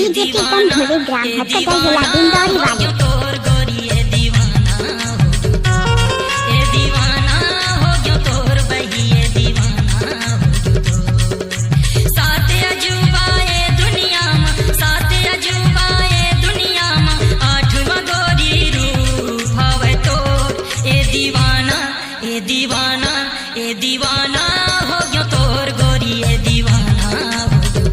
DJ प्रीतम धुरे gram हटकटा जिला डिंडौरी वाले। तोर गोरी ए दीवाना हो गयो तोर बही ए दीवाना हो गयो। सात अजूबा ए दुनिया में, सात अजूबा ए दुनिया में, आठवां गोरी रूप हवे तोर ए दीवाना ए दीवाना ए दीवाना हो गयो तोर गोरी ए दीवाना हो गयो।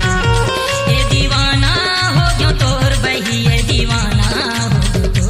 ए दीवाना हो गयो तोर बही ए दीवाना हो गयो।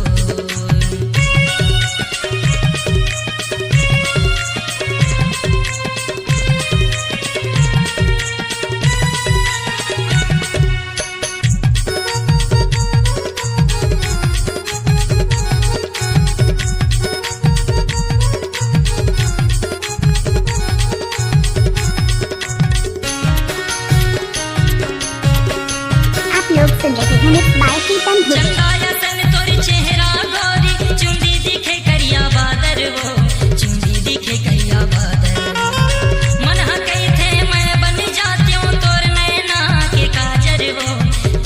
आप लोग सुन रहे हैं मिक्स बाय प्रीतम धुरे। चंदाया सन तोर चेहरा गोरी, चुंदी दिखे करिया बादर वो, चुंदी दिखे करिया बादर। मन हकई थे मैं बन जाती हूँ तोर नैना के काजर वो,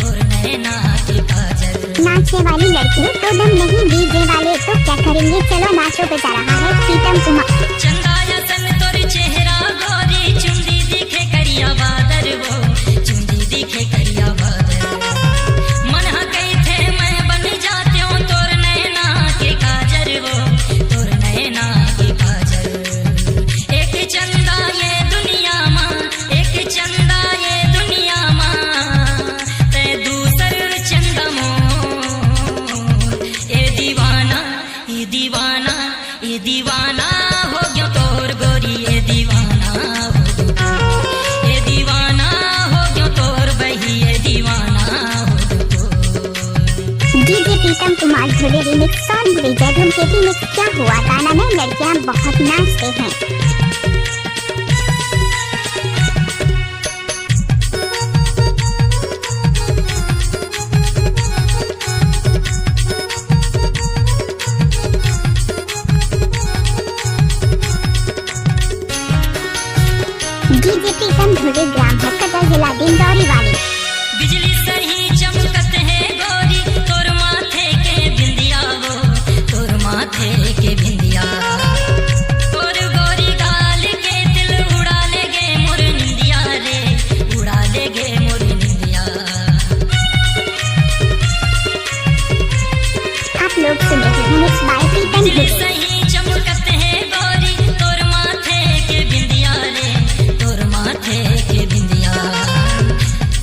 तोर नैना के काजर। नाचने वाली लड़की तो दम नहीं, डीजे वाले तो क्या करेंगे, चलो नाचो बजा रहा है प्रीतम कुमार। चंदाया सन तोर चेहरा गोरी, चुंदी दिखे करिया बादर वो, चुंदी दिखे करिया बादर। मन हकई थे मैं बन जाती हूँ तोर नैना के काजर वो, तोर नैना के काजर। एक चंदा ये दुनिया माँ, एक चंदा ये दुनिया माँ, ते दूसर चंदा मोर। ए दीवाना ए दीवाना ए दीवाना हो गयो तोर गोरी ए दीवाना हो गयो। ए दीवाना हो गयो तोर बही ए दीवाना हो गयो। DJ Pritam Kumar धुरे remix song विजय धूमकेतु मिक्स। क्या हुआ गाना में लड़कियां बहुत नाचते हैं। डीजे प्रीतम धुरे ग्राम हटकटा जिला डिंडौरी वाले। बिजली सही चमकत है गोरी, तोर माथे के बिंदिया वो, तोर माथे के बिंदिया। तोर गोरी गाल के दिल उड़ा ले गे मोर निंदिया रे, उड़ा ले गे मोर निंदिया। आप लोग सुन रहे हैं मिक्स बाय प्रीतम बिजली धुरे। सही चमकत है गोरी, तोर माथे के बिंदिया रे, तोर माथे के बिंदिया।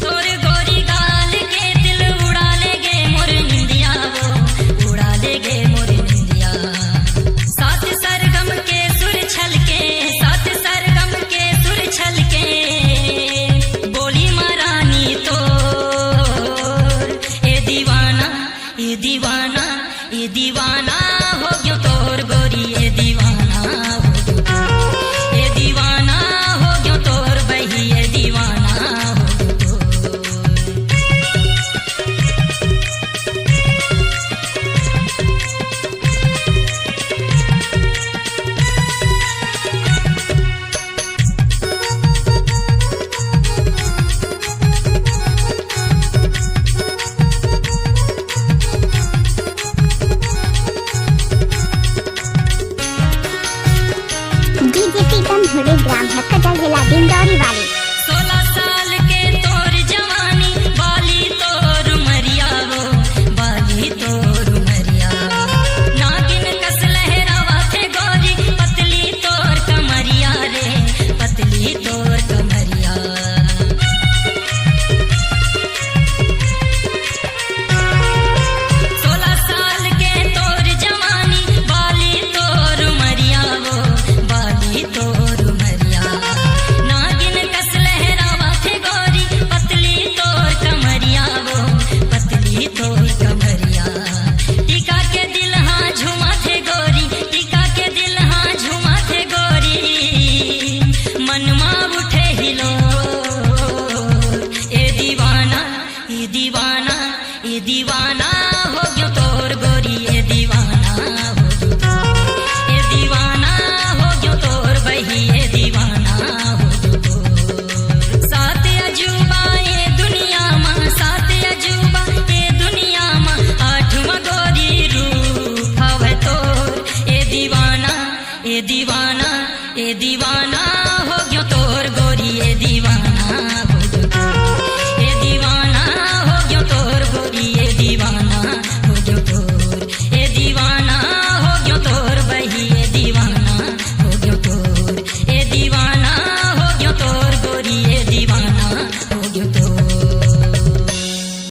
तोर गोरी गाल के दिल उड़ा ले गे मोर निंदिया वो, उड़ा ले गे मोर निंदिया। सात सरगम के सुर छलके, सात सरगम के सुर छलके, बोली महारानी तोर ए दीवाना ए दीवाना ए दीवाना हो गयो तोर गोरी ए दीवाना हो गयो। ए दीवाना हो गयो तोर बही ए दीवाना हो गयो। डीजे प्रीतम धुरे ग्राम हटकटा जिला डिंडौरी वाले।